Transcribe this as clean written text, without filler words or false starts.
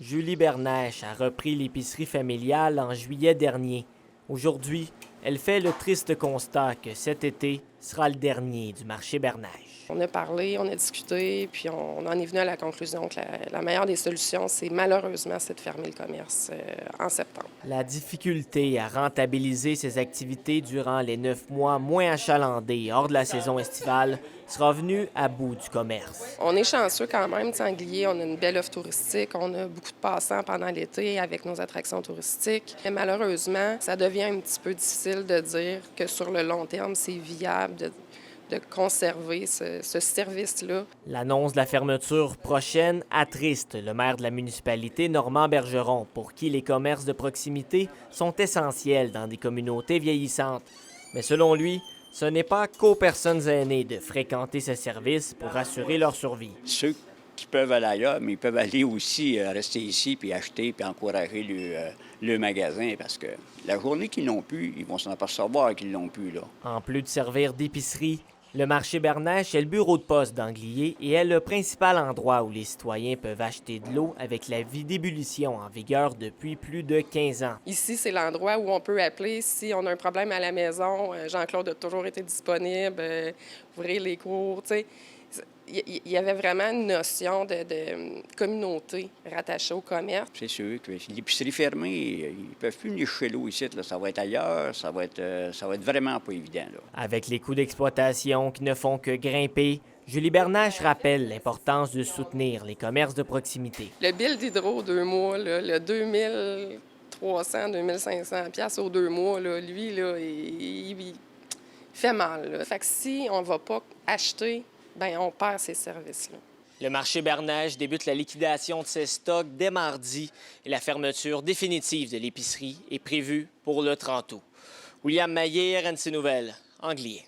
Julie Bernèche a repris l'épicerie familiale en juillet dernier. Aujourd'hui, elle fait le triste constat que cet été sera le dernier du marché Bernèche. On a parlé, on a discuté, puis on en est venu à la conclusion que la meilleure des solutions, c'est malheureusement de fermer le commerce en septembre. La difficulté à rentabiliser ses activités durant les 9 mois moins achalandés hors de la saison estivale sera venue à bout du commerce. On est chanceux quand même, Sanglier, on a une belle offre touristique, on a beaucoup de passants pendant l'été avec nos attractions touristiques. Mais malheureusement, ça devient un petit peu difficile de dire que sur le long terme, c'est viable de conserver ce service-là. L'annonce de la fermeture prochaine attriste le maire de la municipalité, Normand Bergeron, pour qui les commerces de proximité sont essentiels dans des communautés vieillissantes. Mais selon lui, ce n'est pas qu'aux personnes aînées de fréquenter ces services pour assurer leur survie. Ceux qui peuvent aller ailleurs, mais ils peuvent aller aussi rester ici, puis acheter, puis encourager le magasin, parce que la journée qu'ils n'ont plus, ils vont s'en apercevoir qu'ils l'ont plus, là. En plus de servir d'épicerie, le marché Bernèche est le bureau de poste d'Anglier et est le principal endroit où les citoyens peuvent acheter de l'eau avec la vie d'ébullition en vigueur depuis plus de 15 ans. Ici, c'est l'endroit où on peut appeler si on a un problème à la maison. Jean-Claude a toujours été disponible, ouvrir les cours, tu sais. Il y avait vraiment une notion de communauté rattachée au commerce. C'est sûr que si l'épicerie fermée, ils ne peuvent plus venir chez l'eau ici, là. Ça va être ailleurs, ça va être vraiment pas évident, là. Avec les coûts d'exploitation qui ne font que grimper, Julie Bernèche rappelle l'importance de soutenir les commerces de proximité. Le bill d'hydro 2 mois, là, le 2300, 2500 piastres aux 2 mois, là, lui, là, il fait mal, là. Fait que si on ne va pas acheter, bien, on perd ces services-là. Le marché Bernèche débute la liquidation de ses stocks dès mardi et la fermeture définitive de l'épicerie est prévue pour le 30 août. William Maillet, RNC Nouvelles, Anglier.